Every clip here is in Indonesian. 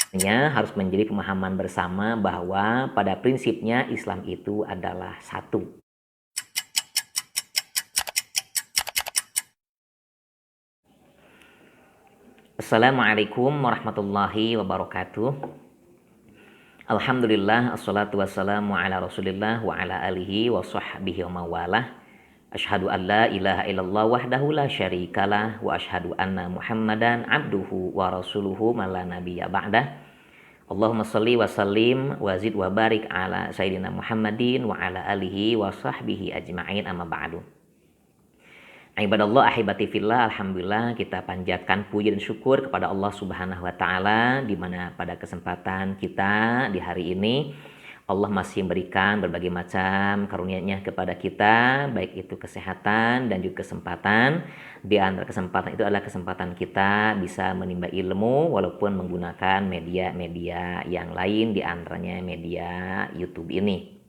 Harus menjadi pemahaman bersama bahwa pada prinsipnya Islam itu adalah satu. Assalamualaikum warahmatullahi wabarakatuh. Alhamdulillah, assalatu wassalamu ala rasulillah wa ala alihi wa sahbihi wa mawalah. Asyhadu an la ilaha illallah wahdahu la syarikalah wa asyhadu anna muhammadan abduhu wa rasuluhu man la nabiyya ba'dah. Allahumma salli wa sallim wa zid wa barik ala sayyidina Muhammadin wa ala alihi wa sahbihi ajma'in, amma ba'du. Ibadallah ahibati fillah, alhamdulillah kita panjatkan puji dan syukur kepada Allah Subhanahu wa taala di mana pada kesempatan kita di hari ini Allah masih memberikan berbagai macam karunia-Nya kepada kita, baik itu kesehatan dan juga kesempatan. Di antara kesempatan itu adalah kesempatan kita bisa menimba ilmu walaupun menggunakan media-media yang lain, di antaranya media YouTube ini.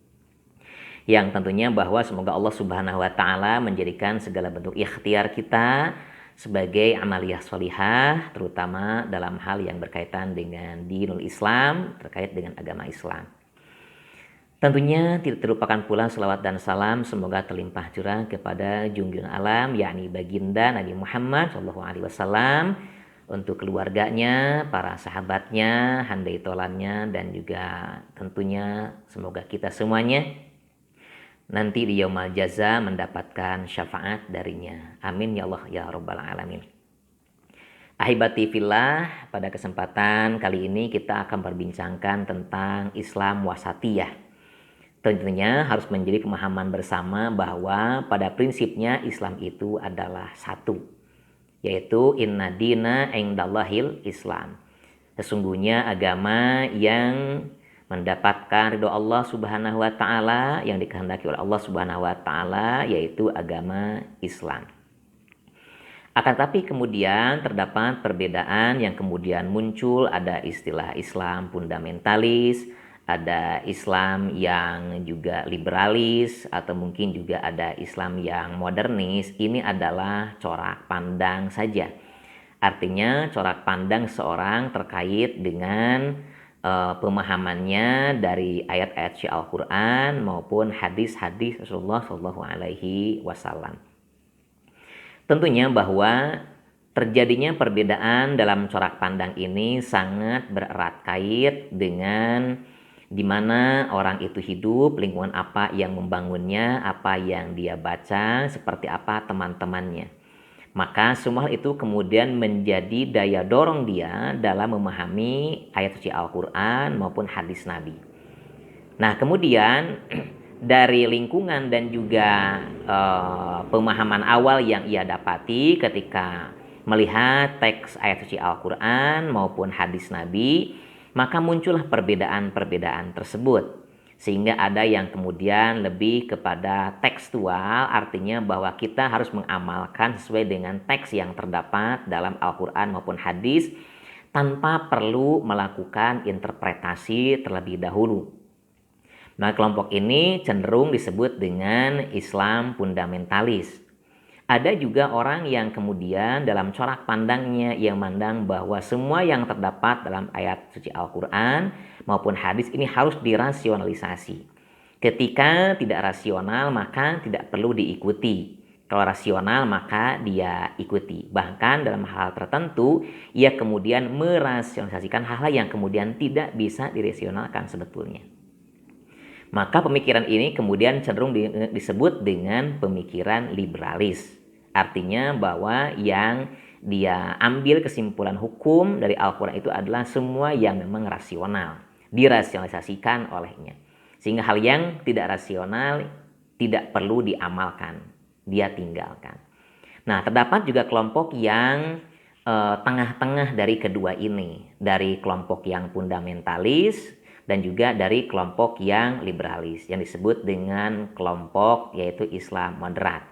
Yang tentunya bahwa semoga Allah Subhanahu wa taala menjadikan segala bentuk ikhtiar kita sebagai amaliyah sholihah, terutama dalam hal yang berkaitan dengan dinul Islam, terkait dengan agama Islam. Tentunya tidak terlupakan pula selawat dan salam semoga terlimpah curah kepada junjungan alam, yakni baginda Nabi Muhammad SAW, untuk keluarganya, para sahabatnya, handai tolannya, dan juga tentunya semoga kita semuanya nanti di Yaumal Jaza mendapatkan syafaat darinya. Amin ya Allah ya Rabbal Alamin. Ahibati fillah, pada kesempatan kali ini kita akan berbincangkan tentang Islam wasatiyah. Tentunya harus menjadi pemahaman bersama bahwa pada prinsipnya Islam itu adalah satu, yaitu inna dina indallahil Islam. Sesungguhnya agama yang mendapatkan ridho Allah Subhanahu wa taala, yang dikehendaki oleh Allah Subhanahu wa taala, yaitu agama Islam. Akan tapi kemudian terdapat perbedaan yang kemudian muncul, ada istilah Islam fundamentalis, ada Islam yang juga liberalis, atau mungkin juga ada Islam yang modernis. Ini adalah corak pandang saja. Artinya corak pandang seorang terkait dengan pemahamannya dari ayat-ayat Syi Al-Quran maupun hadis-hadis Rasulullah Shallallahu Alaihi Wasallam. Tentunya bahwa terjadinya perbedaan dalam corak pandang ini sangat bererat kait dengan di mana orang itu hidup, lingkungan apa yang membangunnya, apa yang dia baca, seperti apa teman-temannya. Maka semua itu kemudian menjadi daya dorong dia dalam memahami ayat suci Al-Quran maupun hadis Nabi. Nah kemudian dari lingkungan dan juga pemahaman awal yang ia dapati ketika melihat teks ayat suci Al-Quran maupun hadis Nabi, maka muncullah perbedaan-perbedaan tersebut. Sehingga ada yang kemudian lebih kepada tekstual, artinya bahwa kita harus mengamalkan sesuai dengan teks yang terdapat dalam Al-Quran maupun hadis tanpa perlu melakukan interpretasi terlebih dahulu. Nah, kelompok ini cenderung disebut dengan Islam fundamentalis. Ada juga orang yang kemudian dalam corak pandangnya yang memandang bahwa semua yang terdapat dalam ayat suci Al-Quran maupun hadis ini harus dirasionalisasi. Ketika tidak rasional maka tidak perlu diikuti. Kalau rasional maka dia ikuti. Bahkan dalam hal tertentu ia kemudian merasionalisasikan hal-hal yang kemudian tidak bisa dirasionalkan sebetulnya. Maka pemikiran ini kemudian cenderung disebut dengan pemikiran liberalis. Artinya bahwa yang dia ambil kesimpulan hukum dari Al-Quran itu adalah semua yang memang rasional, dirasionalisasikan olehnya. Sehingga hal yang tidak rasional tidak perlu diamalkan, dia tinggalkan. Nah, terdapat juga kelompok yang tengah-tengah dari kedua ini, dari kelompok yang fundamentalis dan juga dari kelompok yang liberalis, yang disebut dengan kelompok yaitu Islam moderat.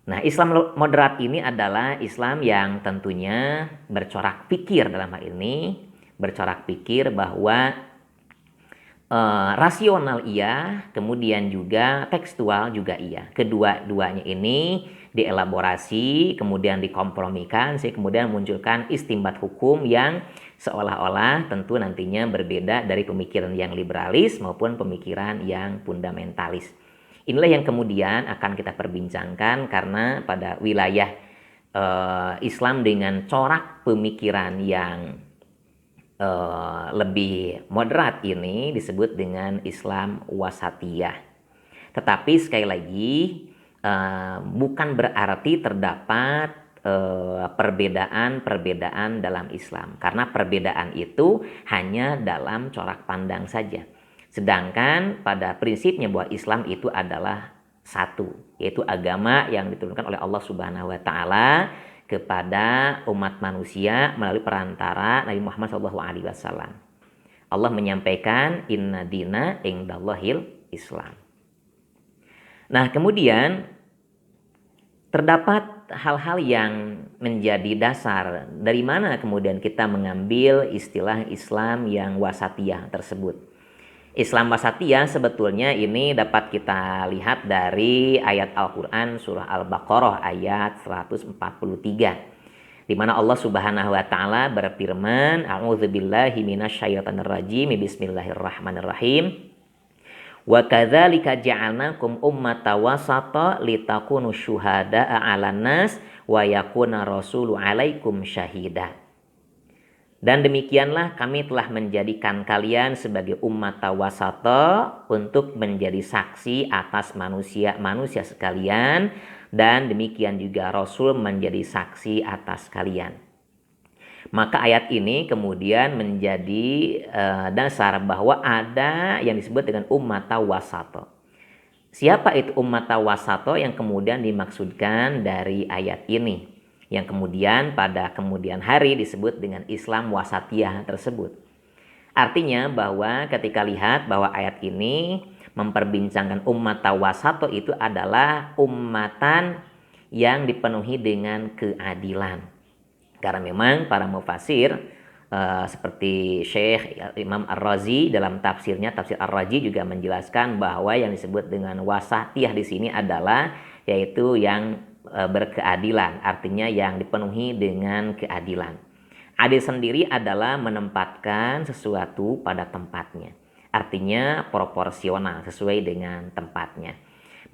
Nah, Islam moderat ini adalah Islam yang tentunya bercorak pikir dalam hal ini, bercorak pikir bahwa rasional iya, kemudian juga tekstual juga iya. Kedua-duanya ini dielaborasi, kemudian dikompromikan, sehingga kemudian munculkan istimbat hukum yang seolah-olah tentu nantinya berbeda dari pemikiran yang liberalis maupun pemikiran yang fundamentalis. Inilah yang kemudian akan kita perbincangkan karena pada wilayah Islam dengan corak pemikiran yang lebih moderat ini disebut dengan Islam wasatiyah. Tetapi sekali lagi bukan berarti terdapat perbedaan-perbedaan dalam Islam, karena perbedaan itu hanya dalam corak pandang saja. Sedangkan pada prinsipnya bahwa Islam itu adalah satu, yaitu agama yang diturunkan oleh Allah Subhanahu wa taala kepada umat manusia melalui perantara Nabi Muhammad SAW. Allah menyampaikan inna dina indallahil Islam. Nah, kemudian terdapat hal-hal yang menjadi dasar dari mana kemudian kita mengambil istilah Islam yang wasatiyah tersebut. Islam wasatiyah sebetulnya ini dapat kita lihat dari ayat Al-Quran surah Al-Baqarah ayat 143. Di mana Allah Subhanahu wa taala berfirman, A'udzubillahi minasyaitonir rajim, bismillahirrahmanirrahim. Wa kadzalika ja'alnakum ummatan wasata litakunu syuhada'a 'alan nas wa yakuna rasulu 'alaikum syahida. Dan demikianlah kami telah menjadikan kalian sebagai umat wasata untuk menjadi saksi atas manusia sekalian, dan demikian juga Rasul menjadi saksi atas kalian. Maka ayat ini kemudian menjadi dasar bahwa ada yang disebut dengan umat wasata. Siapa itu umat wasata yang kemudian dimaksudkan dari ayat ini, yang kemudian pada kemudian hari disebut dengan Islam wasatiyah tersebut? Artinya bahwa ketika lihat bahwa ayat ini memperbincangkan umat wasata itu adalah ummatan yang dipenuhi dengan keadilan. Karena memang para mufasir seperti Syekh Imam Ar-Razi dalam tafsirnya, tafsir Ar-Razi juga menjelaskan bahwa yang disebut dengan wasatiyah di sini adalah yaitu yang berkeadilan, artinya yang dipenuhi dengan keadilan. Adil sendiri adalah menempatkan sesuatu pada tempatnya, artinya proporsional sesuai dengan tempatnya.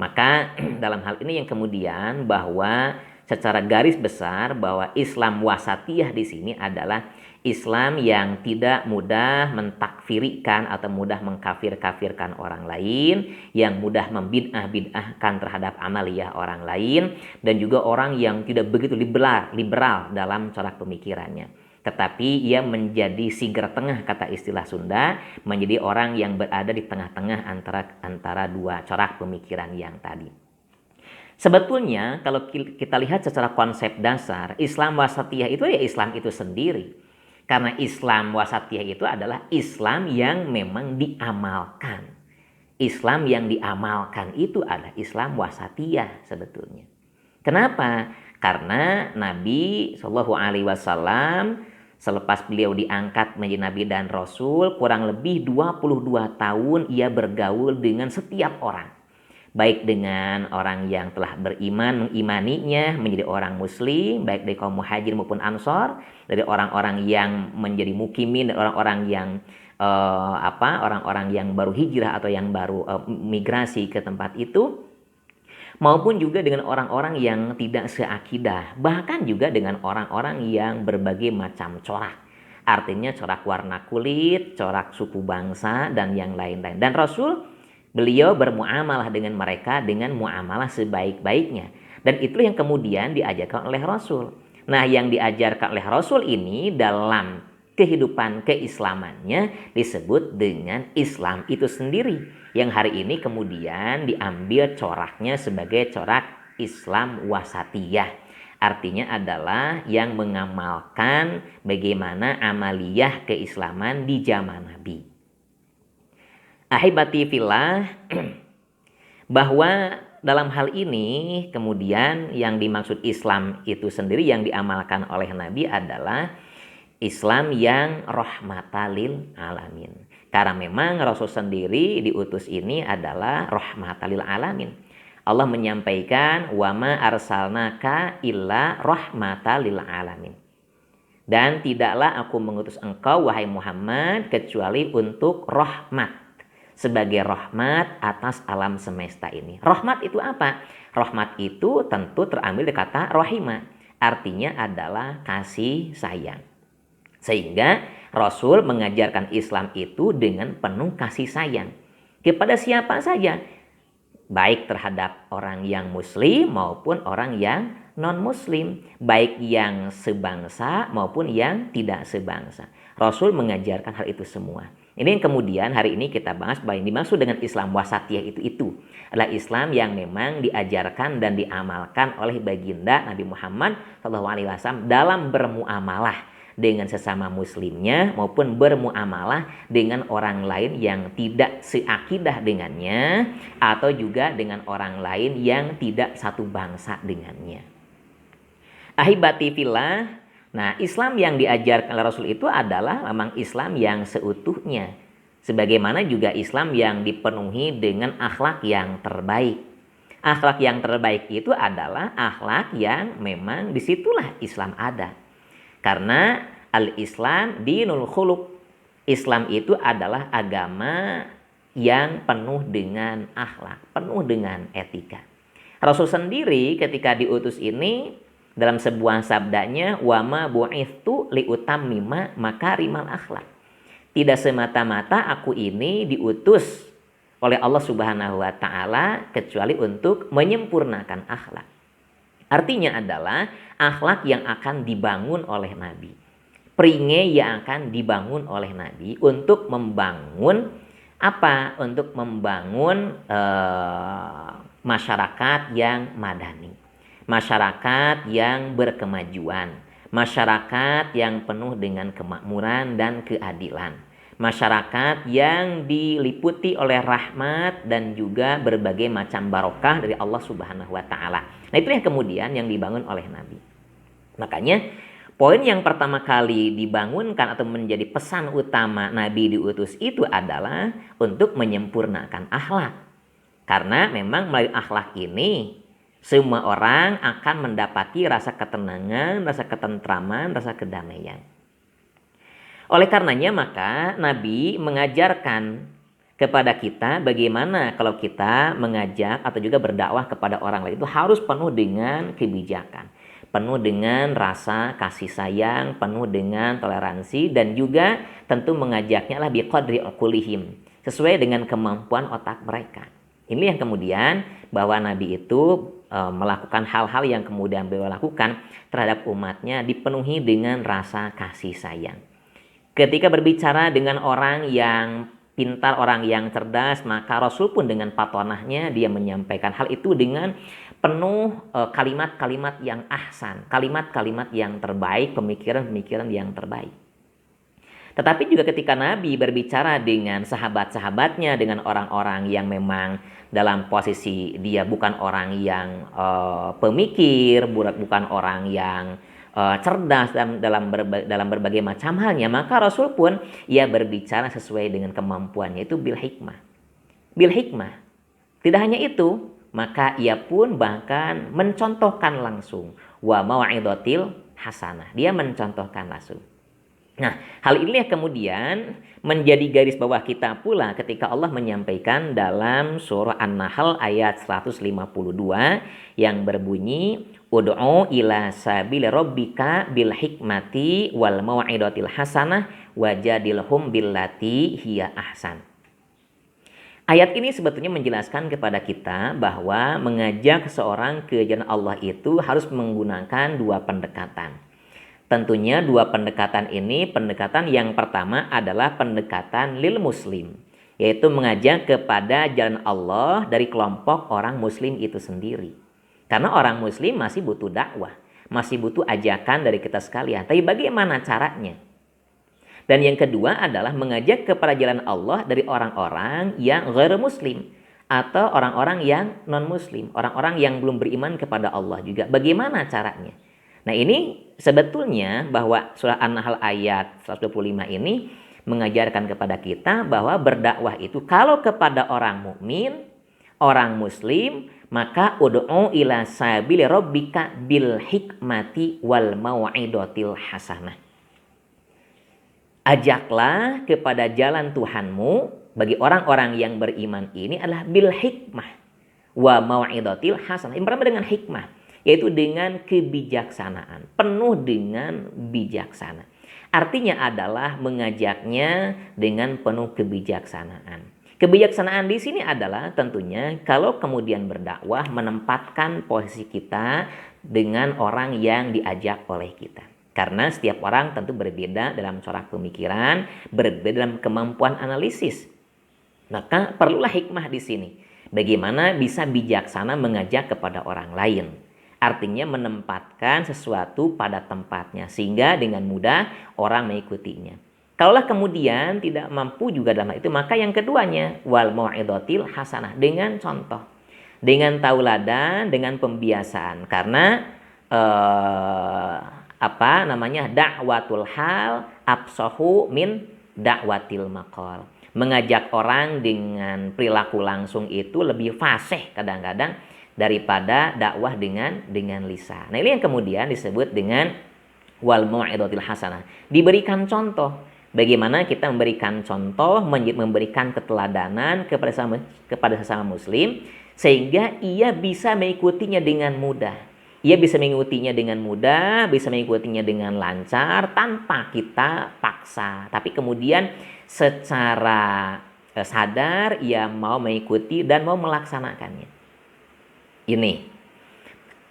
Maka dalam hal ini yang kemudian bahwa secara garis besar bahwa Islam wasatiyah di sini adalah Islam yang tidak mudah mentakfirikan atau mudah mengkafir-kafirkan orang lain, yang mudah membid'ah-bid'ahkan terhadap amaliyah orang lain, dan juga orang yang tidak begitu liberal dalam corak pemikirannya. Tetapi ia menjadi siger tengah, kata istilah Sunda, menjadi orang yang berada di tengah-tengah antara dua corak pemikiran yang tadi. Sebetulnya kalau kita lihat secara konsep dasar, Islam wasatiyah itu ya Islam itu sendiri. Karena Islam wasatiyah itu adalah Islam yang memang diamalkan. Islam yang diamalkan itu adalah Islam wasatiyah sebetulnya. Kenapa? Karena Nabi SAW selepas beliau diangkat menjadi Nabi dan Rasul, kurang lebih 22 tahun ia bergaul dengan setiap orang. Baik dengan orang yang telah beriman, mengimaninya menjadi orang muslim, baik dari kaum muhajir maupun ansor, dari orang-orang yang menjadi mukimin, dan orang-orang yang orang-orang yang baru hijrah atau yang baru migrasi ke tempat itu, maupun juga dengan orang-orang yang tidak seakidah, bahkan juga dengan orang-orang yang berbagai macam corak. Artinya corak warna kulit, corak suku bangsa, dan yang lain-lain. Dan beliau bermuamalah dengan mereka dengan muamalah sebaik-baiknya. Dan itu yang kemudian diajarkan oleh Rasul. Nah, yang diajarkan oleh Rasul ini dalam kehidupan keislamannya disebut dengan Islam itu sendiri. Yang hari ini kemudian diambil coraknya sebagai corak Islam wasatiyah. Artinya adalah yang mengamalkan bagaimana amaliyah keislaman di zaman Nabi. Ahibati fillah, bahwa dalam hal ini kemudian yang dimaksud Islam itu sendiri yang diamalkan oleh Nabi adalah Islam yang rahmatalil alamin. Karena memang Rasul sendiri diutus ini adalah rahmatalil alamin. Allah menyampaikan wa ma arsalnaka illa rahmatan lil alamin. Dan tidaklah aku mengutus engkau wahai Muhammad kecuali untuk rahmat, sebagai rahmat atas alam semesta ini. Rahmat itu apa? Rahmat itu tentu terambil dari kata rahimah. Artinya adalah kasih sayang. Sehingga Rasul mengajarkan Islam itu dengan penuh kasih sayang kepada siapa saja, baik terhadap orang yang muslim maupun orang yang non-muslim, baik yang sebangsa maupun yang tidak sebangsa. Rasul mengajarkan hal itu semua. Ini yang kemudian hari ini kita bahas bahwa yang dimaksud dengan Islam wasatiyah itu adalah Islam yang memang diajarkan dan diamalkan oleh baginda Nabi Muhammad SAW dalam bermuamalah dengan sesama muslimnya maupun bermuamalah dengan orang lain yang tidak seakidah dengannya atau juga dengan orang lain yang tidak satu bangsa dengannya. Ahibati fillah, nah Islam yang diajarkan oleh Rasul itu adalah memang Islam yang seutuhnya. Sebagaimana juga Islam yang dipenuhi dengan akhlak yang terbaik. Akhlak yang terbaik itu adalah akhlak yang memang disitulah Islam ada. Karena al-Islam dinul khuluq. Islam itu adalah agama yang penuh dengan akhlak, penuh dengan etika. Rasul sendiri ketika diutus ini dalam sebuah sabdanya wa ma bu'itsu liutammima makarimal akhlak. Tidak semata-mata aku ini diutus oleh Allah Subhanahu wa taala kecuali untuk menyempurnakan akhlak. Artinya adalah akhlak yang akan dibangun oleh Nabi. Peringai yang akan dibangun oleh Nabi untuk membangun apa? Untuk membangun masyarakat yang madani. Masyarakat yang berkemajuan. Masyarakat yang penuh dengan kemakmuran dan keadilan. Masyarakat yang diliputi oleh rahmat dan juga berbagai macam barokah dari Allah Subhanahu wa taala. Nah, itu yang kemudian yang dibangun oleh Nabi. Makanya poin yang pertama kali dibangunkan atau menjadi pesan utama Nabi diutus itu adalah untuk menyempurnakan akhlak. Karena memang melalui akhlak ini semua orang akan mendapati rasa ketenangan, rasa ketentraman, rasa kedamaian. Oleh karenanya maka Nabi mengajarkan kepada kita bagaimana kalau kita mengajak atau juga berdakwah kepada orang lain itu harus penuh dengan kebijakan, penuh dengan rasa kasih sayang, penuh dengan toleransi dan juga tentu mengajaknya lah biqadri uqulihim, sesuai dengan kemampuan otak mereka. Ini yang kemudian bahwa Nabi itu melakukan hal-hal yang kemudian beliau lakukan terhadap umatnya dipenuhi dengan rasa kasih sayang. Ketika berbicara dengan orang yang pintar, orang yang cerdas, maka Rasul pun dengan patonahnya dia menyampaikan hal itu dengan penuh kalimat-kalimat yang ahsan, kalimat-kalimat yang terbaik, pemikiran-pemikiran yang terbaik. Tetapi juga ketika Nabi berbicara dengan sahabat-sahabatnya, dengan orang-orang yang memang dalam posisi dia bukan orang yang pemikir, bukan orang yang cerdas dalam berbagai macam halnya, maka Rasul pun ia berbicara sesuai dengan kemampuannya, itu bil hikmah. Bil hikmah. Tidak hanya itu, maka ia pun bahkan mencontohkan langsung wa mau'izatil hasanah. Dia mencontohkan langsung. Nah, hal ini kemudian menjadi garis bawah kita pula ketika Allah menyampaikan dalam surah An-Nahl ayat 152 yang berbunyi ud'u ila sabili rabbika bil hikmati wal mau'izatil hasanah wajadilhum billati hiya ahsan. Ayat ini sebetulnya menjelaskan kepada kita bahwa mengajak seorang ke jalan Allah itu harus menggunakan dua pendekatan. Tentunya dua pendekatan ini, pendekatan yang pertama adalah pendekatan lil muslim, yaitu mengajak kepada jalan Allah dari kelompok orang muslim itu sendiri. Karena orang muslim masih butuh dakwah, masih butuh ajakan dari kita sekalian. Tapi bagaimana caranya? Dan yang kedua adalah mengajak kepada jalan Allah dari orang-orang yang ghair muslim atau orang-orang yang non muslim, orang-orang yang belum beriman kepada Allah juga. Bagaimana caranya? Nah, ini sebetulnya bahwa surah An-Nahl ayat 125 ini mengajarkan kepada kita bahwa berdakwah itu kalau kepada orang mukmin, orang muslim, Maka ud'u ila sabili rabbika bil hikmati wal mau'idotil hasanah. Ajaklah kepada jalan Tuhanmu bagi orang-orang yang beriman ini adalah bil hikmah wa mau'idotil hasanah. Yang pertama dengan hikmah, yaitu dengan kebijaksanaan, penuh dengan bijaksana. Artinya adalah mengajaknya dengan penuh kebijaksanaan. Kebijaksanaan di sini adalah tentunya kalau kemudian berdakwah menempatkan posisi kita dengan orang yang diajak oleh kita. Karena setiap orang tentu berbeda dalam corak pemikiran, berbeda dalam kemampuan analisis. Maka perlulah hikmah di sini. Bagaimana bisa bijaksana mengajak kepada orang lain. Artinya menempatkan sesuatu pada tempatnya sehingga dengan mudah orang mengikutinya. Kalaulah kemudian tidak mampu juga dalam hal itu, maka yang keduanya wal mau'idotil hasanah, dengan contoh, dengan tauladan, dengan pembiasaan. Karena dakwatul hal absahu min dakwatil maqal. Mengajak orang dengan perilaku langsung itu lebih fasih kadang-kadang daripada dakwah dengan lisan. Nah, ini yang kemudian disebut dengan wal mau'idotil hasanah. Diberikan contoh. Bagaimana kita memberikan contoh, memberikan keteladanan kepada sesama muslim sehingga ia bisa mengikutinya dengan mudah. Ia bisa mengikutinya dengan mudah, bisa mengikutinya dengan lancar tanpa kita paksa. Tapi kemudian secara sadar ia mau mengikuti dan mau melaksanakannya. Ini.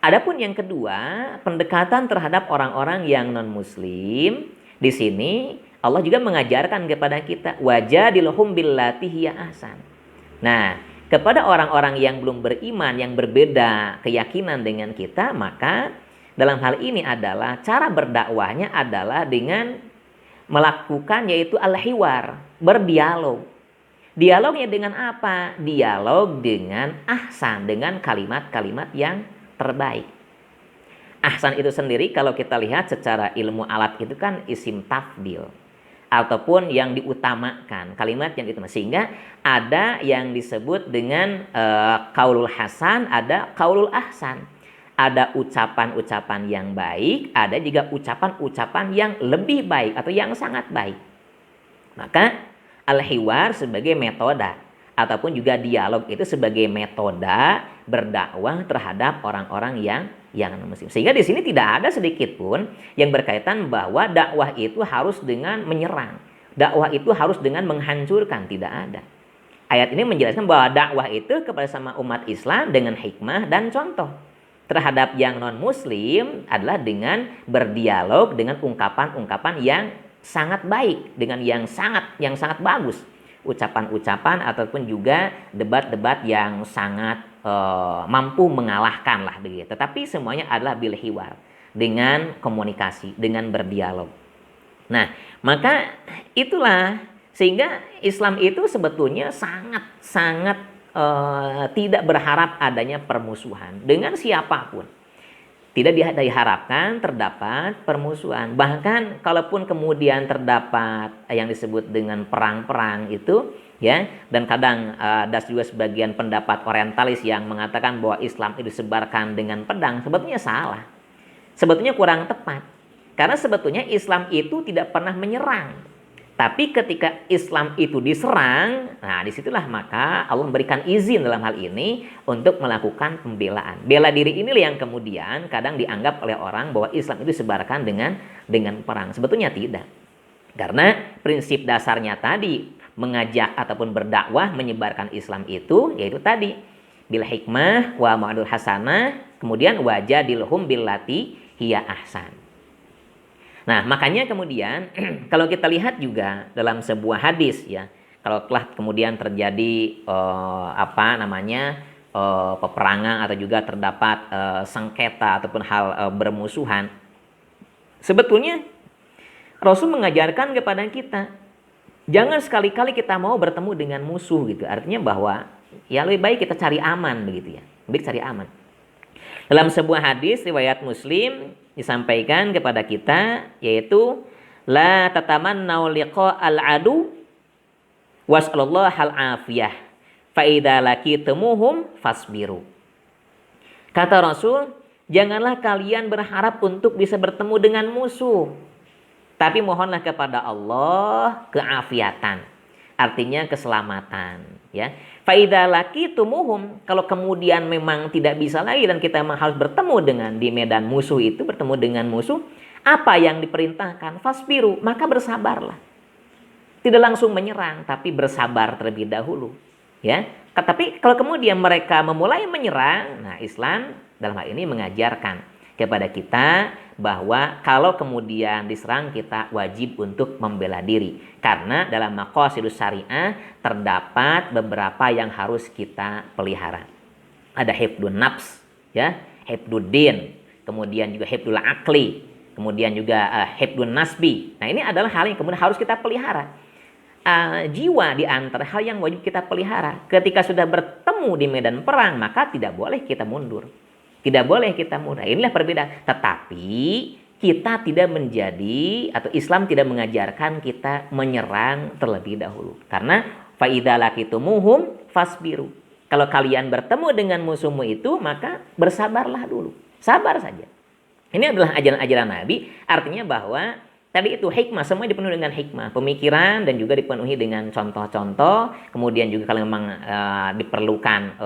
Adapun yang kedua, pendekatan terhadap orang-orang yang non-muslim. Di sini Allah juga mengajarkan kepada kita wajadilhum billati hiya ahsan. Nah, kepada orang-orang yang belum beriman, yang berbeda keyakinan dengan kita, maka dalam hal ini adalah cara berdakwahnya adalah dengan melakukan yaitu al-hiwar, berdialog. Dialognya dengan apa? Dialog dengan ahsan, dengan kalimat-kalimat yang terbaik. Ahsan itu sendiri kalau kita lihat secara ilmu alat itu kan isim tafdil. Ataupun yang diutamakan, kalimat yang diutamakan. Sehingga ada yang disebut dengan qaulul hasan, ada qaulul ahsan. Ada ucapan-ucapan yang baik, ada juga ucapan-ucapan yang lebih baik atau yang sangat baik. Maka al-hiwar sebagai metode ataupun juga dialog itu sebagai metode berdakwah terhadap orang-orang yang non-muslim. Sehingga di sini tidak ada sedikit pun yang berkaitan bahwa dakwah itu harus dengan menyerang. Dakwah itu harus dengan menghancurkan, tidak ada. Ayat ini menjelaskan bahwa dakwah itu kepada sama umat Islam dengan hikmah dan contoh. Terhadap yang non-muslim adalah dengan berdialog dengan ungkapan-ungkapan yang sangat baik, dengan yang sangat bagus. Ucapan-ucapan ataupun juga debat-debat yang sangat mampu mengalahkan lah begitu. Tetapi semuanya adalah bil hiwar, dengan komunikasi, dengan berdialog. Nah, maka itulah sehingga Islam itu sebetulnya sangat tidak berharap adanya permusuhan dengan siapapun. Tidak diharapkan terdapat permusuhan. Bahkan kalaupun kemudian terdapat yang disebut dengan perang-perang itu, ya, dan kadang ada juga sebagian pendapat orientalis yang mengatakan bahwa Islam itu disebarkan dengan pedang, sebetulnya salah. Sebetulnya kurang tepat. Karena sebetulnya Islam itu tidak pernah menyerang. Tapi ketika Islam itu diserang, nah disitulah maka Allah memberikan izin dalam hal ini untuk melakukan pembelaan. Bela diri inilah yang kemudian kadang dianggap oleh orang bahwa Islam itu disebarkan dengan perang. Sebetulnya tidak. Karena prinsip dasarnya tadi mengajak ataupun berdakwah menyebarkan Islam itu yaitu tadi bil hikmah wa ma'adul hasanah, kemudian wajadilhum billati hiya ahsan. Nah, makanya kemudian kalau kita lihat juga dalam sebuah hadis ya, kalau telah kemudian terjadi peperangan atau juga terdapat sengketa ataupun hal bermusuhan, sebetulnya Rasul mengajarkan kepada kita jangan sekali-kali kita mau bertemu dengan musuh gitu. Artinya bahwa ya lebih baik kita cari aman begitu ya. Lebih cari aman. Dalam sebuah hadis riwayat Muslim disampaikan kepada kita yaitu la tatamannau liqa'al adu was'allallahu al afiyah fa idza laqitumuhum fasbiru. Kata Rasul, janganlah kalian berharap untuk bisa bertemu dengan musuh, tapi mohonlah kepada Allah keafiatan. Artinya keselamatan, ya. Faidza laqitumuhum, kalau kemudian memang tidak bisa lagi dan kita memang harus bertemu dengan di medan musuh itu, bertemu dengan musuh, apa yang diperintahkan? Fasbiru, maka bersabarlah. Tidak langsung menyerang, tapi bersabar terlebih dahulu, ya. Tapi kalau kemudian mereka memulai menyerang, nah Islam dalam hal ini mengajarkan kepada kita bahwa kalau kemudian diserang kita wajib untuk membela diri. Karena dalam maqasidus syariah terdapat beberapa yang harus kita pelihara. Ada hifdun nafs, ya, hifdud din, kemudian juga hifdul akli, kemudian juga hifdun nasbi. Nah, ini adalah hal yang kemudian harus kita pelihara. Jiwa di antara hal yang wajib kita pelihara. Ketika sudah bertemu di medan perang, maka tidak boleh kita mundur. Tidak boleh kita mundur. Inilah perbedaan. Tetapi kita tidak menjadi, atau Islam tidak mengajarkan kita menyerang terlebih dahulu. Karena fa'idza laqitumuhum fasbiru. Kalau kalian bertemu dengan musuhmu itu, maka bersabarlah dulu. Sabar saja. Ini adalah ajaran-ajaran Nabi. Artinya bahwa tadi itu hikmah, semua dipenuhi dengan hikmah, pemikiran, dan juga dipenuhi dengan contoh-contoh. Kemudian juga kalau memang diperlukan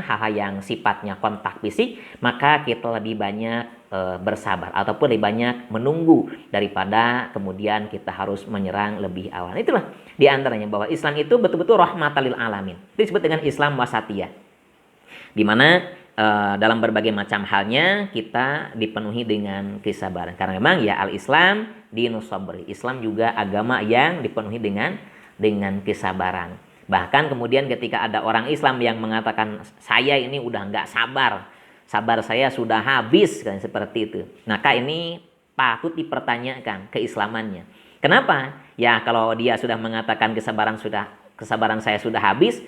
hal-hal yang sifatnya kontak fisik, maka kita lebih banyak bersabar ataupun lebih banyak menunggu daripada kemudian kita harus menyerang lebih awal. Itulah diantaranya bahwa Islam itu betul-betul rahmatan lil alamin. Itu disebut dengan Islam wasatiyah, di mana dalam berbagai macam halnya kita dipenuhi dengan kesabaran. Karena memang ya al-Islam dinus sabri. Islam juga agama yang dipenuhi dengan kesabaran. Bahkan kemudian ketika ada orang Islam yang mengatakan saya ini udah nggak sabar, sabar saya sudah habis, kan seperti itu. Maka ini patut dipertanyakan keislamannya. Kenapa? Ya kalau dia sudah mengatakan kesabaran saya sudah habis,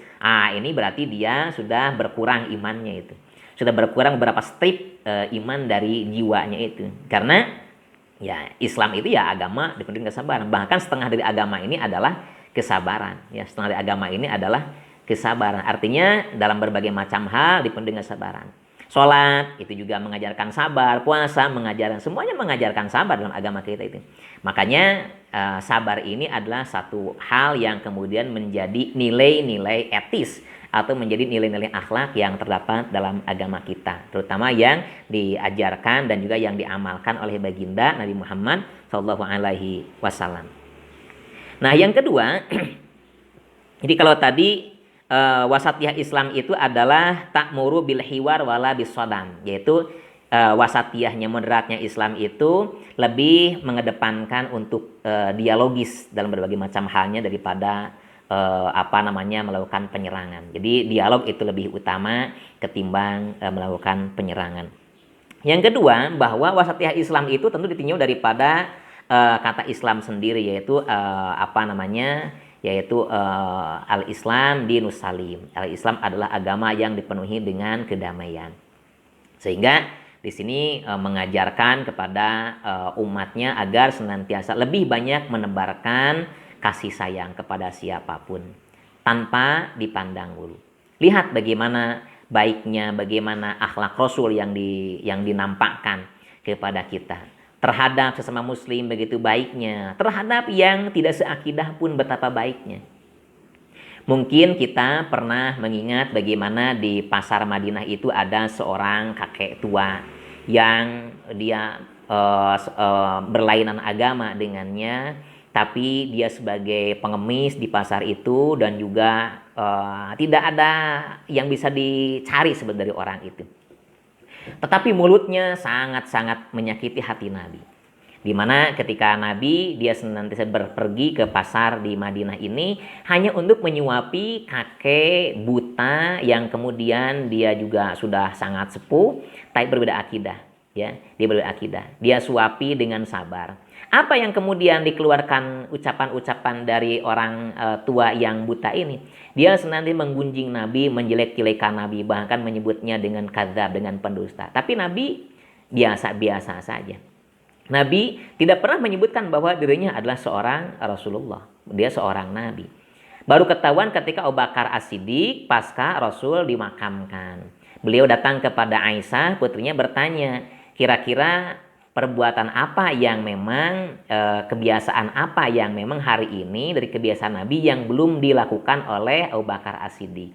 ini berarti dia sudah berkurang imannya itu. Sudah berkurang beberapa strip iman dari jiwanya itu. Karena ya Islam itu ya agama dipenuhi kesabaran. Bahkan setengah dari agama ini adalah kesabaran. Ya, setengah dari agama ini adalah kesabaran. Artinya dalam berbagai macam hal dipenuhi kesabaran. Sholat itu juga mengajarkan sabar, puasa mengajarkan, semuanya mengajarkan sabar dalam agama kita itu. Makanya sabar ini adalah satu hal yang kemudian menjadi nilai-nilai etis atau menjadi nilai-nilai akhlak yang terdapat dalam agama kita, terutama yang diajarkan dan juga yang diamalkan oleh baginda Nabi Muhammad SAW. Nah, yang kedua, jadi kalau tadi wasatiyah Islam itu adalah ta'muru bil hiwar wala bisodam, yaitu wasatiyahnya, moderatnya Islam itu lebih mengedepankan untuk dialogis dalam berbagai macam halnya daripada melakukan penyerangan. Jadi dialog itu lebih utama ketimbang melakukan penyerangan. Yang kedua, bahwa wasatiyah Islam itu tentu ditinjau daripada kata Islam sendiri, yaitu al-Islam dinus salim. Al-Islam adalah agama yang dipenuhi dengan kedamaian. Sehingga di sini mengajarkan kepada umatnya agar senantiasa lebih banyak menebarkan kasih sayang kepada siapapun tanpa dipandang bulu. Lihat bagaimana baiknya, bagaimana akhlak Rasul yang dinampakkan kepada kita terhadap sesama muslim, begitu baiknya. Terhadap yang tidak seakidah pun betapa baiknya. Mungkin kita pernah mengingat bagaimana di pasar Madinah itu ada seorang kakek tua yang dia berlainan agama dengannya, tapi dia sebagai pengemis di pasar itu dan juga tidak ada yang bisa dicari sebenarnya dari orang itu. Tetapi mulutnya sangat-sangat menyakiti hati Nabi. Di mana ketika Nabi dia senantiasa pergi ke pasar di Madinah ini hanya untuk menyuapi kakek buta yang kemudian dia juga sudah sangat sepuh, tapi berbeda akidah. Ya, dia berbeda akidah. Dia suapi dengan sabar. Apa yang kemudian dikeluarkan ucapan-ucapan dari orang tua yang buta ini? Dia senantiasa menggunjing Nabi, menjelek-jelekan Nabi, bahkan menyebutnya dengan kadzab, dengan pendusta. Tapi Nabi biasa-biasa saja. Nabi tidak pernah menyebutkan bahwa dirinya adalah seorang Rasulullah. Dia seorang Nabi. Baru ketahuan ketika Abu Bakar As-Siddiq pasca Rasul dimakamkan. Beliau datang kepada Aisyah, putrinya, bertanya, kira-kira perbuatan apa yang memang kebiasaan apa yang memang hari ini dari kebiasaan Nabi yang belum dilakukan oleh Abu Bakar As-Siddiq.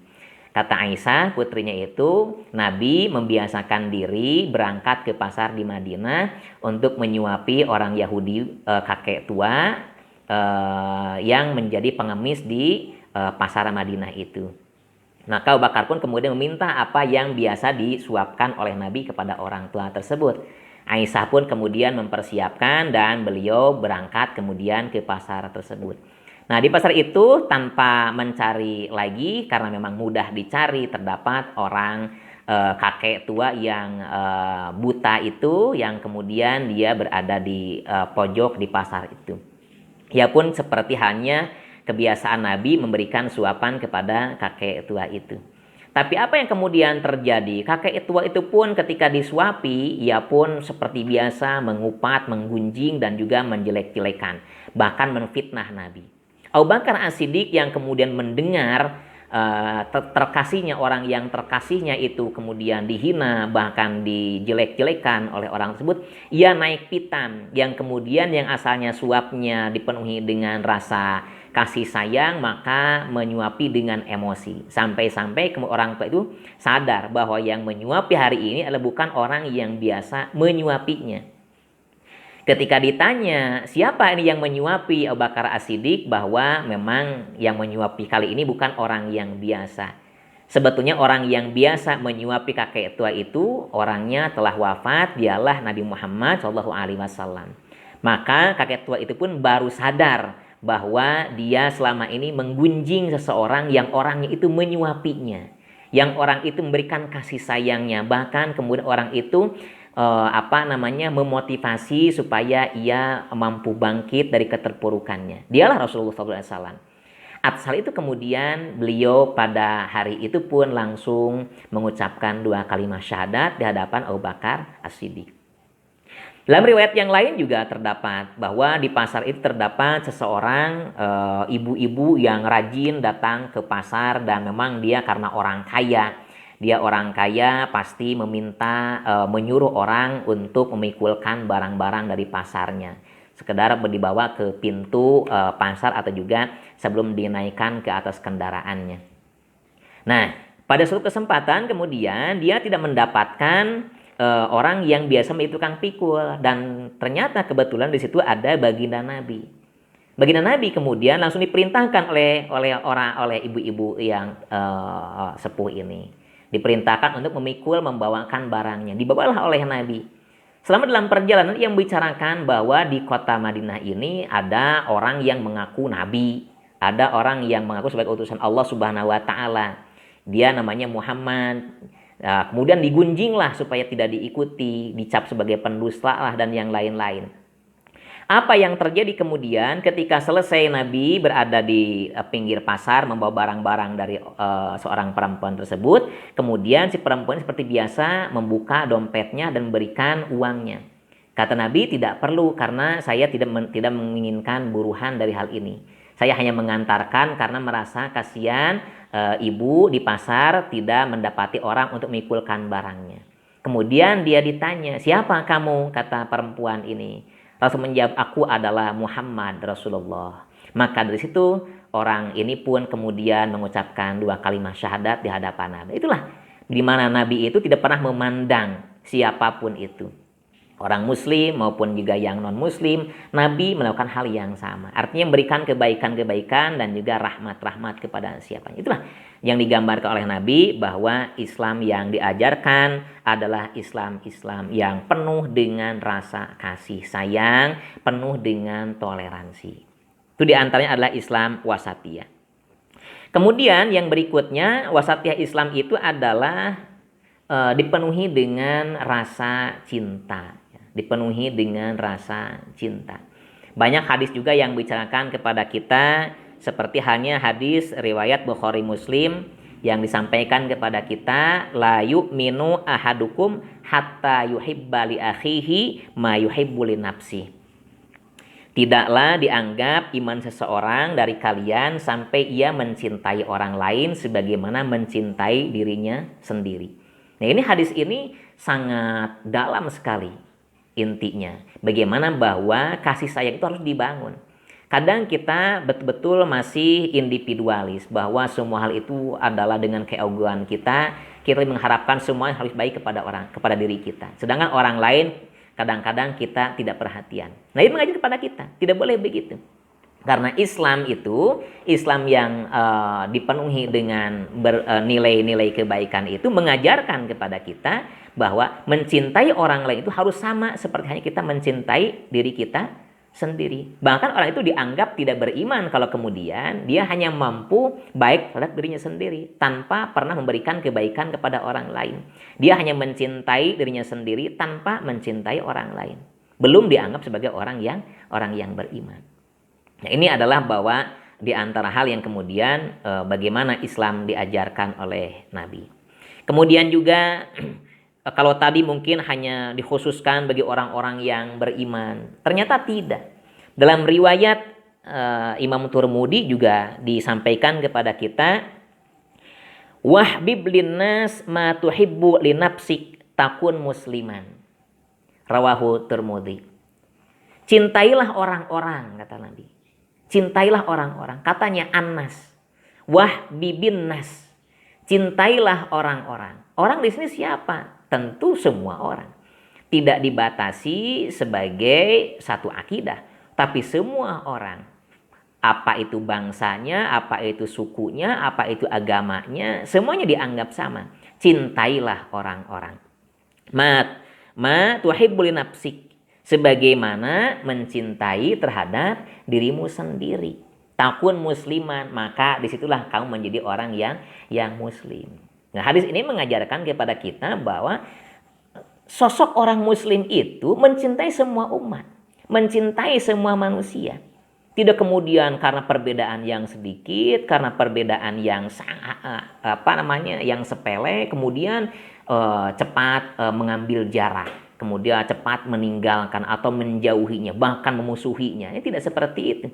Kata Aisyah, putrinya itu, Nabi membiasakan diri berangkat ke pasar di Madinah untuk menyuapi orang Yahudi kakek tua yang menjadi pengemis di pasar Madinah itu. Maka Abu Bakar pun kemudian meminta apa yang biasa disuapkan oleh Nabi kepada orang tua tersebut. Aisyah pun kemudian mempersiapkan dan beliau berangkat kemudian ke pasar tersebut. Nah, di pasar itu tanpa mencari lagi karena memang mudah dicari, terdapat orang kakek tua yang buta itu yang kemudian dia berada di pojok di pasar itu. Ia pun seperti hanya kebiasaan Nabi memberikan suapan kepada kakek tua itu. Tapi apa yang kemudian terjadi? Kakek tua itu pun ketika disuapi, ia pun seperti biasa mengupat, menggunjing, dan juga menjelek-jelekan. Bahkan menfitnah Nabi. Abu Bakar As-Siddiq yang kemudian mendengar terkasihnya, orang yang terkasihnya itu kemudian dihina, bahkan dijelek-jelekan oleh orang tersebut, ia naik pitam yang kemudian yang asalnya suapnya dipenuhi dengan rasa kasih sayang, maka menyuapi dengan emosi. Sampai-sampai orang tua itu sadar bahwa yang menyuapi hari ini adalah bukan orang yang biasa menyuapinya. Ketika ditanya siapa ini yang menyuapi Abu Bakar As-Siddiq, bahwa memang yang menyuapi kali ini bukan orang yang biasa. Sebetulnya orang yang biasa menyuapi kakek tua itu orangnya telah wafat, dialah Nabi Muhammad SAW. Maka kakek tua itu pun baru sadar bahwa dia selama ini menggunjing seseorang yang orangnya itu menyuapinya, yang orang itu memberikan kasih sayangnya, bahkan kemudian orang itu memotivasi supaya ia mampu bangkit dari keterpurukannya. Dialah Rasulullah SAW. Atas hal itu kemudian beliau pada hari itu pun langsung mengucapkan 2 kalimat syahadat di hadapan Abu Bakar As-Siddiq. Dalam riwayat yang lain juga terdapat bahwa di pasar itu terdapat seseorang ibu-ibu yang rajin datang ke pasar, dan memang dia karena orang kaya. Dia orang kaya pasti meminta menyuruh orang untuk memikulkan barang-barang dari pasarnya, sekedar dibawa ke pintu pasar atau juga sebelum dinaikkan ke atas kendaraannya. Nah, pada suatu kesempatan kemudian dia tidak mendapatkan orang yang biasa menjadi tukang pikul, dan ternyata kebetulan di situ ada baginda Nabi. Baginda Nabi kemudian langsung diperintahkan oleh ibu-ibu yang sepuh ini. Diperintahkan untuk memikul, membawakan barangnya. Dibawalah oleh Nabi. Selama dalam perjalanan ia membicarakan bahwa di kota Madinah ini ada orang yang mengaku Nabi. Ada orang yang mengaku sebagai utusan Allah Subhanahu wa Ta'ala. Dia namanya Muhammad. Nah, kemudian digunjinglah supaya tidak diikuti, dicap sebagai pendusta lah, dan yang lain-lain. Apa yang terjadi kemudian ketika selesai Nabi berada di pinggir pasar membawa barang-barang dari seorang perempuan tersebut, kemudian si perempuan seperti biasa membuka dompetnya dan memberikan uangnya. Kata Nabi, tidak perlu karena saya tidak menginginkan buruhan dari hal ini. Saya hanya mengantarkan karena merasa kasihan ibu di pasar tidak mendapati orang untuk memikulkan barangnya. Kemudian dia ditanya, siapa kamu? Kata perempuan ini. Rasul menjawab, aku adalah Muhammad Rasulullah. Maka dari situ orang ini pun kemudian mengucapkan 2 kalimat syahadat di hadapan Nabi. Itulah di mana Nabi itu tidak pernah memandang siapapun itu, orang muslim maupun juga yang non muslim. Nabi melakukan hal yang sama, artinya memberikan kebaikan-kebaikan dan juga rahmat-rahmat kepada siapanya. Itulah yang digambarkan oleh Nabi, bahwa Islam yang diajarkan adalah Islam yang penuh dengan rasa kasih sayang, penuh dengan toleransi. Itu diantaranya adalah Islam wasatiyah. Kemudian yang berikutnya, wasatiyah Islam itu adalah dipenuhi dengan rasa cinta. Dipenuhi dengan rasa cinta. Banyak hadis juga yang bicarakan kepada kita, seperti halnya hadis riwayat Bukhari Muslim yang disampaikan kepada kita, la yu'minu ahadukum hatta yuhibba li akhihi ma yuhibbu li nafsi. Tidaklah dianggap iman seseorang dari kalian sampai ia mencintai orang lain sebagaimana mencintai dirinya sendiri. Nah, ini hadis ini sangat dalam sekali intinya. Bagaimana bahwa kasih sayang itu harus dibangun. Kadang kita betul-betul masih individualis, bahwa semua hal itu adalah dengan keegoan kita mengharapkan semua harus baik kepada diri kita. Sedangkan orang lain kadang-kadang kita tidak perhatian. Nah, ini mengajar kepada kita, tidak boleh begitu. Karena Islam itu, Islam yang dipenuhi dengan nilai-nilai kebaikan itu mengajarkan kepada kita bahwa mencintai orang lain itu harus sama seperti hanya kita mencintai diri kita sendiri. Bahkan orang itu dianggap tidak beriman kalau kemudian dia hanya mampu baik terhadap dirinya sendiri tanpa pernah memberikan kebaikan kepada orang lain. Dia hanya mencintai dirinya sendiri tanpa mencintai orang lain. Belum dianggap sebagai orang yang beriman. Nah, ini adalah bahwa di antara hal yang kemudian bagaimana Islam diajarkan oleh Nabi. Kemudian juga kalau tadi mungkin hanya dikhususkan bagi orang-orang yang beriman, ternyata tidak. Dalam riwayat Imam Turmudi juga disampaikan kepada kita, wahbib linnas ma tuhibbu linafsik takun musliman. Rawahu Turmudi. Cintailah orang-orang, kata Nabi. Cintailah orang-orang. Katanya Anas. Wahbibin nas. Cintailah orang-orang. Orang di sini siapa? Tentu semua orang. Tidak dibatasi sebagai satu akidah, tapi semua orang. Apa itu bangsanya, apa itu sukunya, apa itu agamanya, semuanya dianggap sama. Cintailah orang-orang. Ma tuhibbul nafsik. Sebagaimana mencintai terhadap dirimu sendiri. Takun musliman, maka disitulah kamu menjadi orang yang muslim. Nah, hadis ini mengajarkan kepada kita bahwa sosok orang muslim itu mencintai semua umat, mencintai semua manusia. Tidak kemudian karena perbedaan yang sedikit, karena perbedaan yang yang sepele, kemudian cepat mengambil jarak, kemudian cepat meninggalkan atau menjauhinya, bahkan memusuhinya. Ini tidak seperti itu.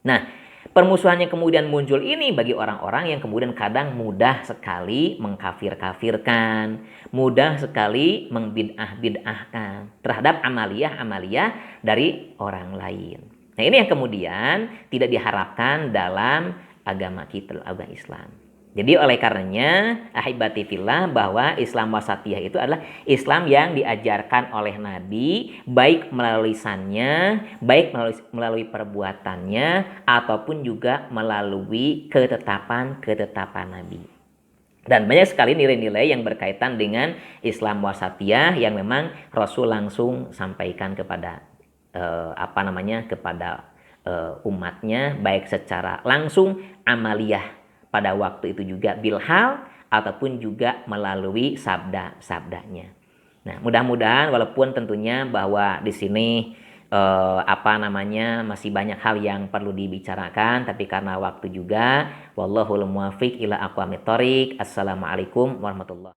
Nah, permusuhannya kemudian muncul ini bagi orang-orang yang kemudian kadang mudah sekali mengkafir-kafirkan, mudah sekali membid'ah-bid'ahkan terhadap amaliyah-amaliyah dari orang lain. Nah, ini yang kemudian tidak diharapkan dalam agama kita, agama Islam. Jadi oleh karenanya, ahibati fillah, bahwa Islam wasatiyah itu adalah Islam yang diajarkan oleh Nabi, baik melalui lisannya, baik melalui perbuatannya, ataupun juga melalui ketetapan Nabi. Dan banyak sekali nilai-nilai yang berkaitan dengan Islam wasatiyah yang memang Rasul langsung sampaikan kepada kepada umatnya, baik secara langsung amaliyah pada waktu itu juga bilhal, ataupun juga melalui sabda-sabdanya. Nah, mudah-mudahan walaupun tentunya bahwa di sini masih banyak hal yang perlu dibicarakan, tapi karena waktu juga, wallahul muwaffiq ila aqwamit thoriq. Assalamualaikum warahmatullahi